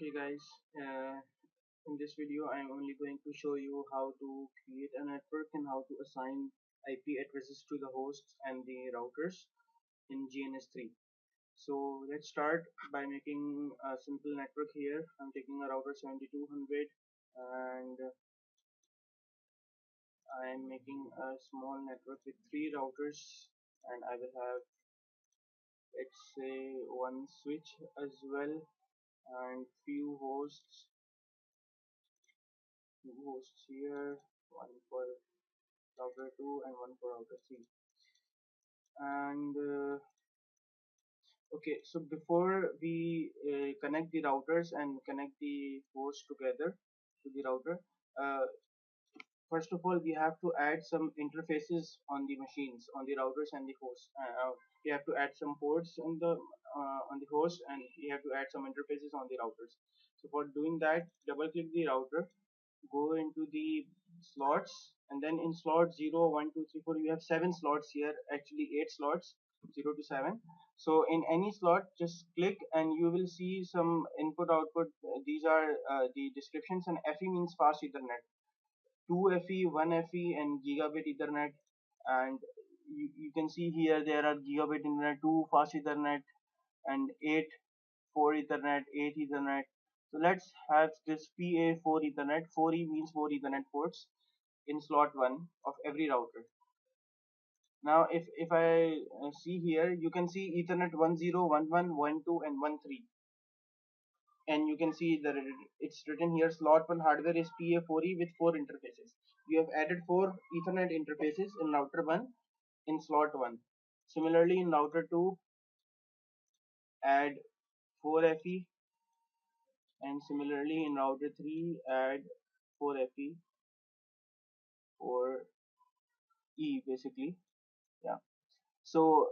Okay guys, in this video I am only going to show you how to create a network and how to assign IP addresses to the hosts and the routers in GNS3. So let's start by making a simple network here. I'm taking a router 7200 and I am making a small network with 3 routers, and I will have, let's say, one switch as well and few hosts here, one for router 2 and one for router 3. And okay, so before we connect the routers and connect the host together to the router, uh, first of all we have to add some interfaces on the machines, on the routers and the host. We have to add some ports on the host, and we have to add some interfaces on the routers. So for doing that, double click the router, go into the slots, and then in slot 0 1 2 3 4 you have 7 slots here, actually 8 slots, 0 to 7. So in any slot just click and you will see some input output. These are the descriptions, and FE means fast ethernet, 2 FE, 1 FE, and gigabit ethernet. And you can see here there are gigabit internet, 2 fast ethernet, and 8 4 ethernet, 8 ethernet. So let's have this PA4 ethernet. 4E means 4 ethernet ports in slot 1 of every router. Now if I see here, you can see ethernet 10 11 12 and 13, and you can see that it's written here slot 1 hardware is PA4E with 4 interfaces. You have added 4 ethernet interfaces in router 1 in slot 1. Similarly in router 2 add 4 FE, and similarly in router 3 add 4 FE or E basically. Yeah. So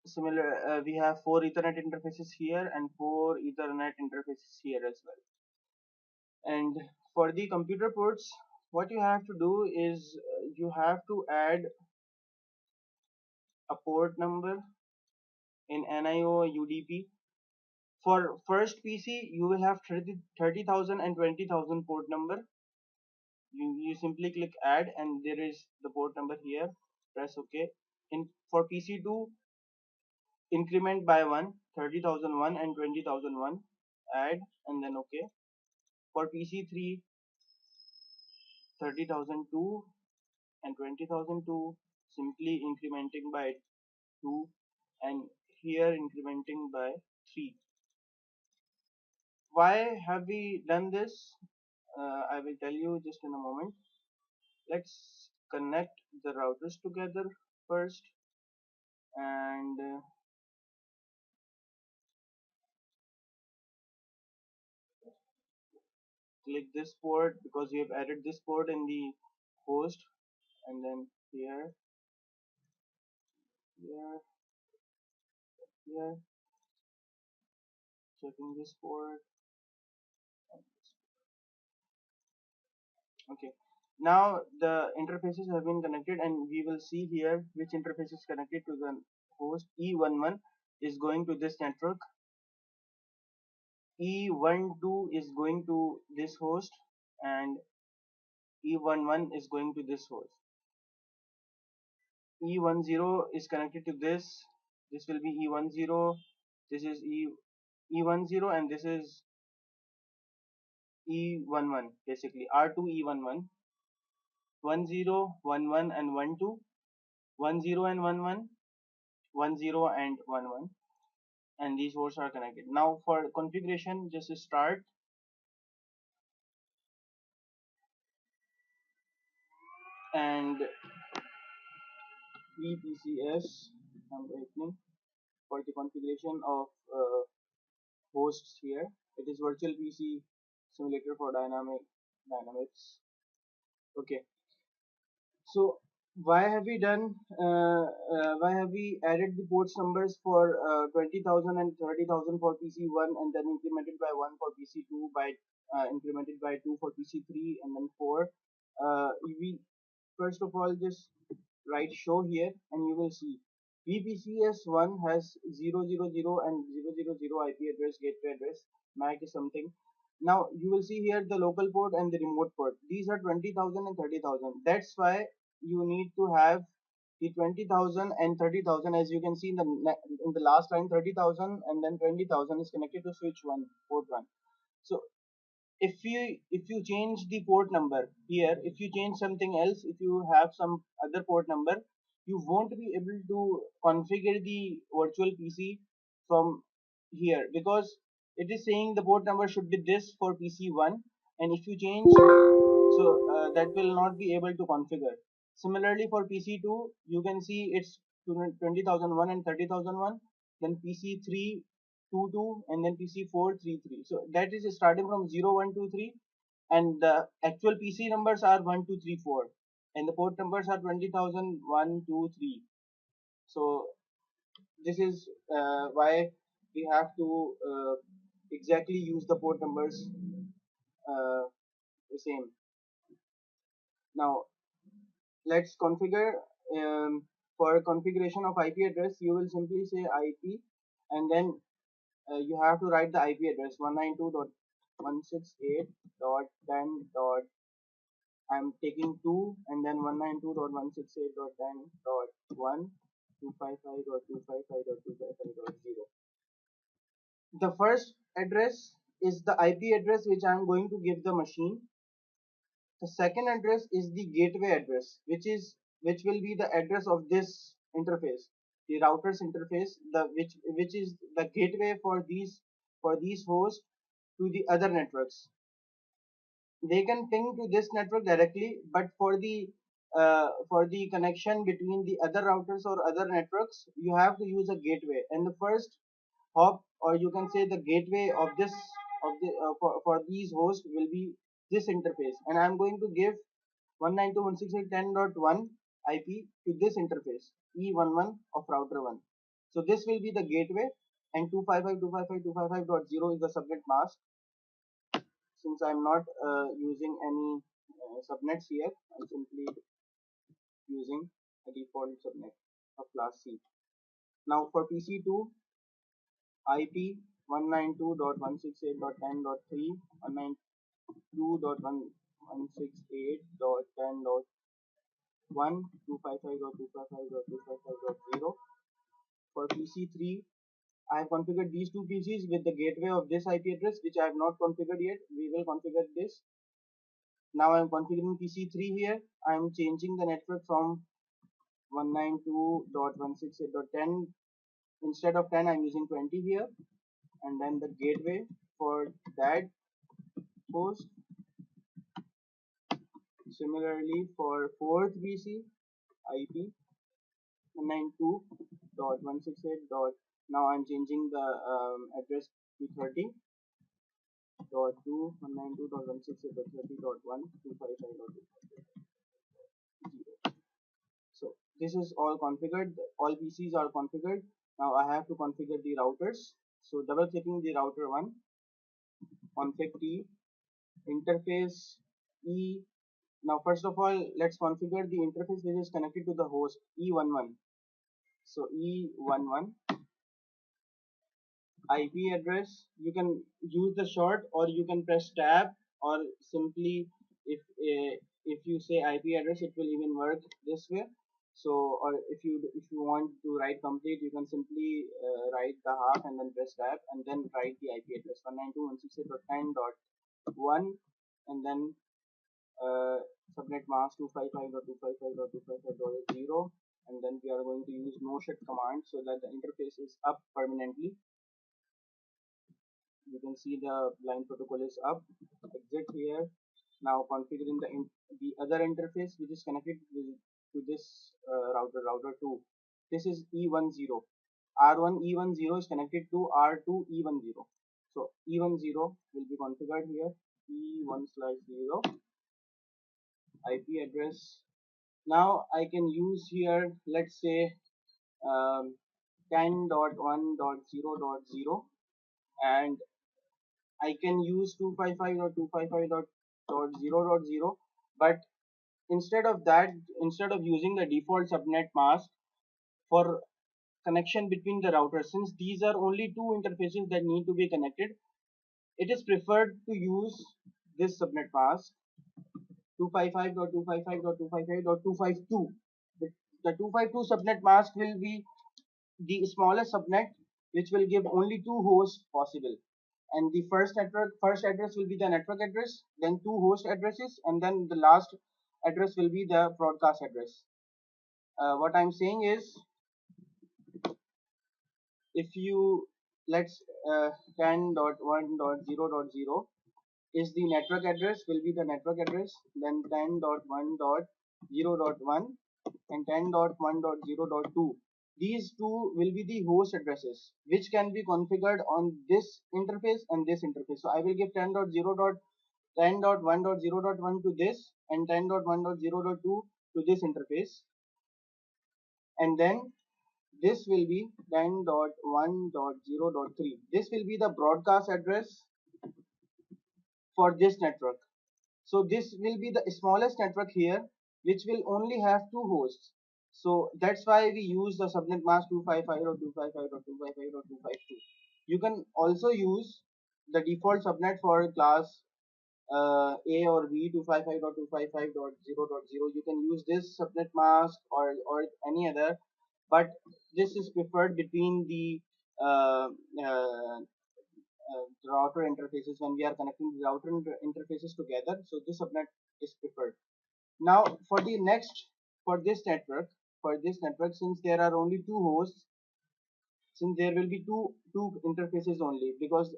similar, we have 4 Ethernet interfaces here and 4 Ethernet interfaces here as well. And for the computer ports, what you have to do is you have to add a port number in NIO UDP. For first PC, you will have 30,000 and 20,000 port number. You simply click add, and there is the port number here. Press OK. In for PC2, increment by 1, 30,001 and 20,001, add, and then OK. For PC3, 30,002 and 20,002, simply incrementing by 2, and here incrementing by 3. Why have we done this? I will tell you just in a moment. Let's connect the routers together first, and click this port because we have added this port in the host, and then here, here, here, checking this port. Okay, now the interfaces have been connected, and we will see here which interface is connected to the host. E11 is going to this network, E12 is going to this host, and E11 is going to this host. E10 is connected to this will be E10, this is E10, and this is E11, basically R2 E11, 10 11 and 12, 10 and 11, 10 and 11, and these ports are connected. Now for configuration, just start, and EPCS I'm writing for the configuration of hosts here. It is virtual PC simulator for dynamics. Okay, so why have we added the ports numbers for 20,000 and 30,000 for PC1, and then incremented by 1 for PC2, by incremented by 2 for PC3, and then 4. We first of all just write show here, and you will see VPCS1 has 000 and 000 IP address, gateway address, MAC is something. Now you will see here the local port and the remote port. These are 20,000 and 30,000. That's why you need to have the 20,000 and 30,000. As you can see in the last line, 30,000 and then 20,000 is connected to switch 1, port 1. So if you change the port number here, if you change something else, if you have some other port number, you won't be able to configure the virtual PC from here, because it is saying the port number should be this for PC1, and if you change, so that will not be able to configure. Similarly for PC2, you can see it's 20,001 and 30,001, then PC3 22, and then PC4 33. So that is starting from 0123, and the actual PC numbers are 1234, and the port numbers are 20,00123. So this is why we have to exactly use the port numbers the same. Now let's configure. For configuration of IP address, you will simply say IP, and then you have to write the IP address 192.168.10. I'm taking 2, and then 192.168.10.1, 255.255.255.0. The first address is the IP address which I'm going to give the machine. The second address is the gateway address, which will be the address of this interface, the router's interface, which is the gateway for these hosts to the other networks. They can ping to this network directly, but for the connection between the other routers or other networks, you have to use a gateway. And the first hop, or you can say the gateway of this of the for these hosts will be this interface, and I'm going to give 192.168.10.1 IP to this interface E11 of router 1. So this will be the gateway, and 255.255.255.0 is the subnet mask. Since I'm not using any subnets here, I'm simply using a default subnet of class C. Now for PC2, IP 192.168.10.3, 192.168.10.1, 255.255.255.0. For PC3, I have configured these two PCs with the gateway of this IP address, which I have not configured yet. We will configure this. Now I am configuring PC3 here. I am changing the network from 192.168.10. Instead of 10, I am using 20 here, and then the gateway for that host. Similarly for fourth PC, IP 192.168. Now I'm changing the address to 30.2, 192.168.30.1, 255.255.0. So this is all configured. All PCs are configured. Now I have to configure the routers. So double clicking the router 1, config T, interface E. Now first of all, let's configure the interface which is connected to the host E11. So E11 IP address, you can use the short, or you can press tab, or simply if you say IP address, it will even work this way. So, or if you want to write complete, you can simply write the half and then press tab, and then write the IP address 192.168.10.1, and then subnet mask 255.255.255.0, and then we are going to use no shut command so that the interface is up permanently. You can see the line protocol is up. Exit here. Now configuring the other interface which is connected to this router 2. This is E10. R1 E10 is connected to R2 E10. So E10 will be configured here. E1/0 IP address. Now I can use here, let's say, 10.1.0.0, and I can use 255.255.0.0, but instead of that, instead of using the default subnet mask, for connection between the routers. Since these are only two interfaces that need to be connected, it is preferred to use this subnet mask 255.255.255.252. The 252 subnet mask will be the smallest subnet which will give only two hosts possible. And the first address will be the network address, then two host addresses, and then the last address will be the broadcast address. What I'm saying is, if you let's 10.1.0.0 is the network address, will be the network address, then 10.1.0.1 and 10.1.0.2. These two will be the host addresses which can be configured on this interface and this interface. So I will give 10.1.0.1 to this and 10.1.0.2 to this interface, and then this will be 10.1.0.3. This will be the broadcast address for this network. So this will be the smallest network here, which will only have two hosts. So that's why we use the subnet mask 255.255.255.252. You can also use the default subnet for class A or B 255.255.0.0. You can use this subnet mask or any other, but this is preferred between the router interfaces when we are connecting the router interfaces together. So this subnet is preferred. Now for this network, since there are only two hosts, since there will be two interfaces only, because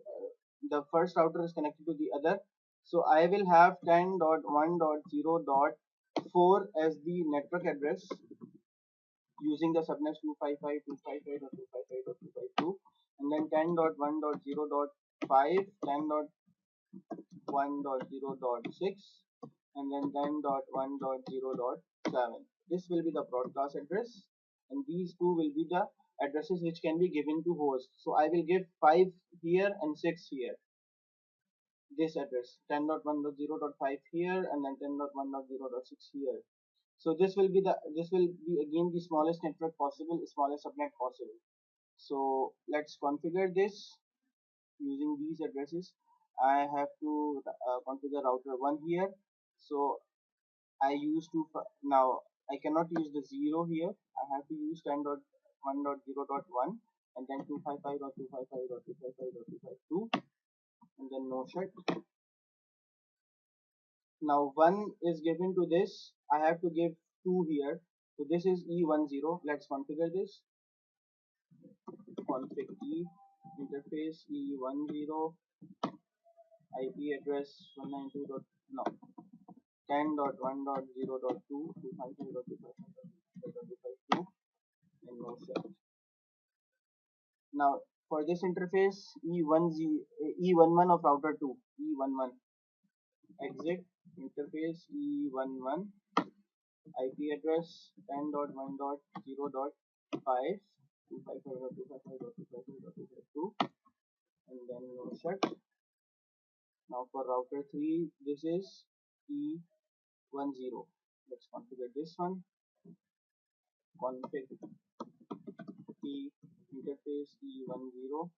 the first router is connected to the other, so I will have 10.1.0.4 as the network address using the subnet 255.255.255.252, and then 10.1.0.5, 10.1.0.6, and then 10.1.0.7. This will be the broadcast address, and these two will be the addresses which can be given to hosts. So I will give 5 here and 6 here. This address 10.1.0.5 here and then 10.1.0.6 here. So this will be again the smallest network possible, smallest subnet possible. So let's configure this using these addresses. I have to configure router 1 here. So I use to now I cannot use the 0 here. I have to use 10.1.0.1 and then 255.255.255.252 and then no shut. Now 1 is given to this. I have to give 2 here. So this is E10. Let's configure this. Config E interface E10 IP address 192. No, 10.1.0.2 255.255.252 and no shut. Now for this interface E11 of router 2, E11 exit interface E11 IP address 10.1.0.5 255.255.255.252 and then no shut. Now for router 3, this is E10. Let's configure this one. Config E interface E10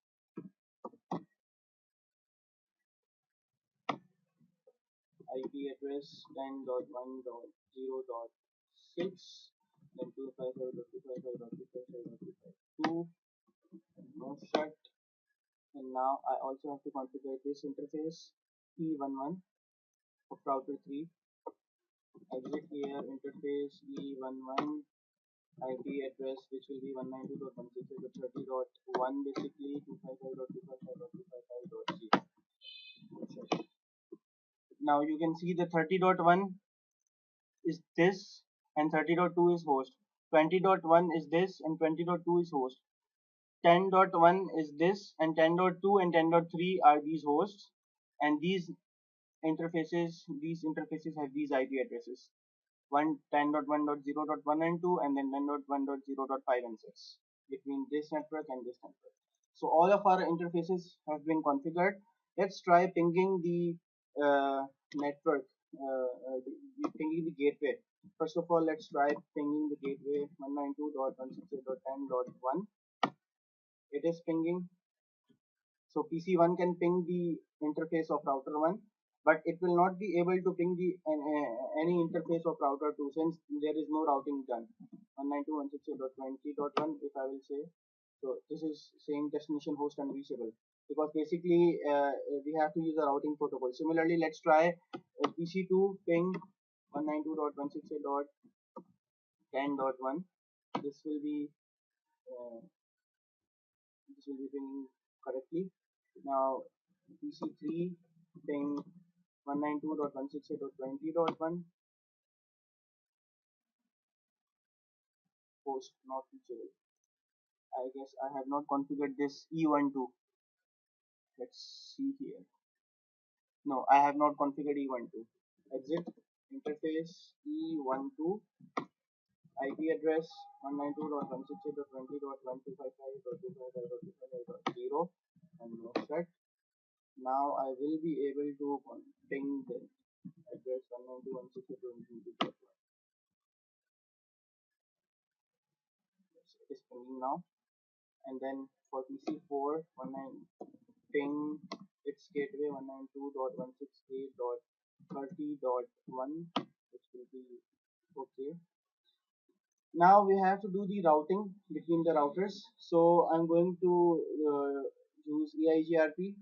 IP address 10.1.0.6 then 255.255.255.252 no shut. And now I also have to configure this interface E11 of router 3. Exit here interface E11 IP address which will be 192.168.30.1 basically 255.255.255.0. Now you can see the 30.1 is this and 30.2 is host. 20.1 is this and 20.2 is host. 10.1 is this and 10.2 and 10.3 are these hosts, and these interfaces have these IP addresses 10.1.0.1 and 2 and then 10.1.0.5 and 6 between this network and this network. So all of our interfaces have been configured. Let's try pinging the network, pinging the gateway. First of all, let's try pinging the gateway 192.168.10.1 it is pinging. So PC1 can ping the interface of router 1, but it will not be able to ping the any interface of router 2 since there is no routing done. 192.168.20.1 if I will say. So this is saying destination host unreachable because basically we have to use a routing protocol. Similarly, let's try PC2 ping 192.168.10.1. This will be uh, this will be pinging correctly. Now PC3 ping 192.168.20.1 host not reachable. I guess I have not configured this E12. Let's see here. No, I have not configured E12. Exit interface E12 IP address 192.168.20.125.5.255.255.0 and no set. Now I will be able to ping the address 192.168.20.1. It is pinging now. And then for PC4 ping its gateway 192.168.30.1, which will be okay. Now we have to do the routing between the routers. So I'm going to use EIGRP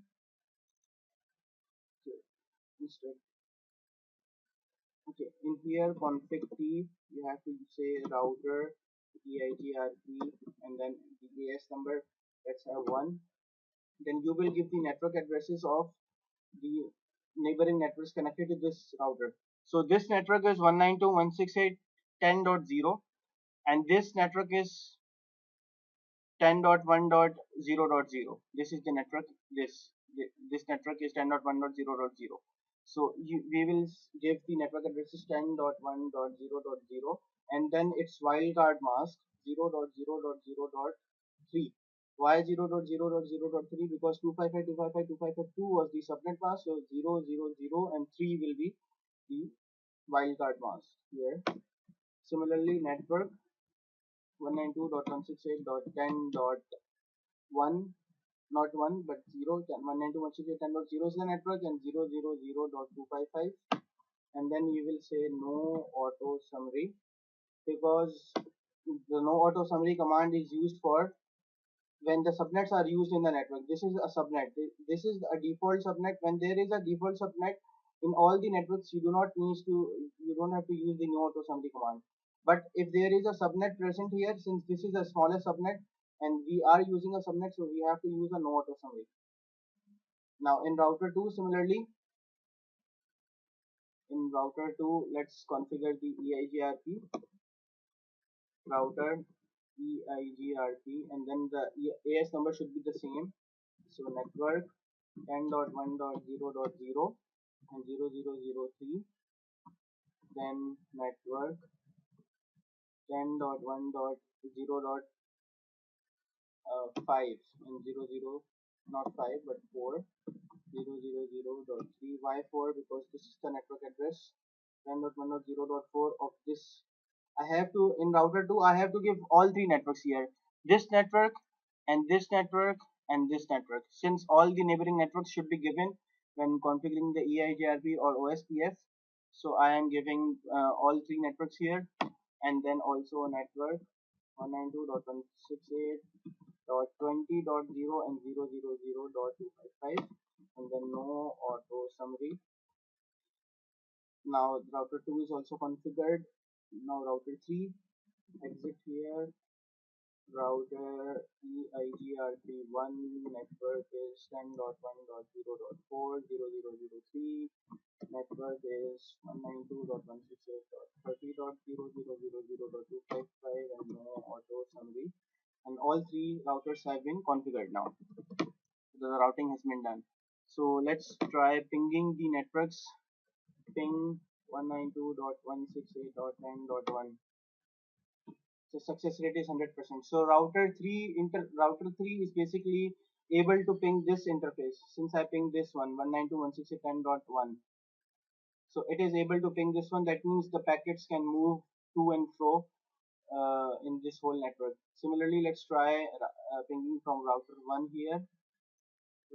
instead. Okay, in here config T you have to say router EIGRP and then the AS number. Let's have 1. Then you will give the network addresses of the neighboring networks connected to this router. So this network is 192.168.10.0 and this network is 10.1.0.0. This is the network. This network is 10.1.0.0. So we will give the network addresses 10.1.0.0 and then its wildcard mask 0.0.0.3. Why 0.0.0.3? Because 255.255.255.2 was the subnet mask, so 0.0.0 and 3 will be the wildcard mask here. Similarly, network 192.168.10.1, not 1 but 0, 192.168.10.0 is the network and 0.0.0.255, and then you will say no auto summary because the no auto summary command is used for when the subnets are used in the network. This is a subnet. This is a default subnet. When there is a default subnet in all the networks, you don't have to use the no auto summary command. But if there is a subnet present here, since this is a smaller subnet and we are using a subnet, so we have to use a no auto summary. Now in router 2, similarly, in router 2, let's configure the EIGRP router EIGRP, and then the AS number should be the same. So network 10.1.0.0 and 0003, then network 10.1.0.5 and 00, not 5 but 4, 0.0.0.3. Why 4? Because this is the network address 10.1.0.4 of this. I have to, in router 2, I have to give all three networks here. This network and this network and this network. Since all the neighboring networks should be given when configuring the EIGRP or OSPF. So I am giving all three networks here and then also network 192.168.20.0 and 0.0.0.255 and then no auto summary. Now router 2 is also configured. Now router 3, exit here, router EIGRP1 network is 10.1.0.4, 0003, network is 192.168.30.0.0.0.255 and no auto summary. And all three routers have been configured now. The routing has been done. So let's try pinging the networks. Ping 192.168.10.1. So success rate is 100%. So router 3 is basically able to ping this interface. Since I ping this one 192.168.10.1, so it is able to ping this one. That means the packets can move to and fro in this whole network. Similarly, let's try pinging from router 1 here,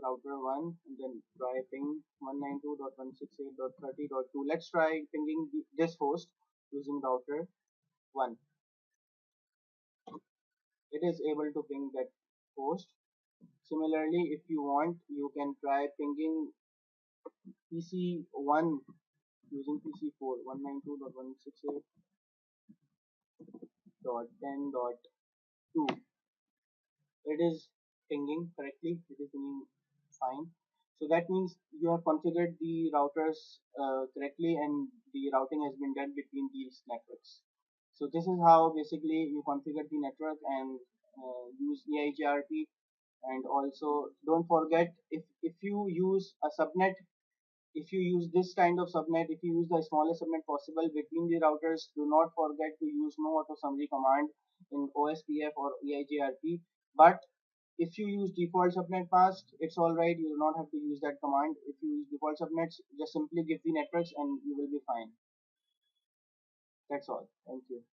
router 1, and then try ping 192.168.30.2. Let's try pinging this host using router 1. It is able to ping that host. Similarly, if you want, you can try pinging PC1 using PC4 192.168.10.2. It is pinging correctly. It is pinging fine. So that means you have configured the routers correctly, and the routing has been done between these networks. So this is how basically you configure the network and use EIGRP. And also don't forget, if you use a subnet, if you use this kind of subnet, if you use the smallest subnet possible between the routers, do not forget to use no auto summary command in OSPF or EIGRP. But if you use default subnet mask, it's alright, you do not have to use that command. If you use default subnets, just simply give the networks and you will be fine. That's all. Thank you.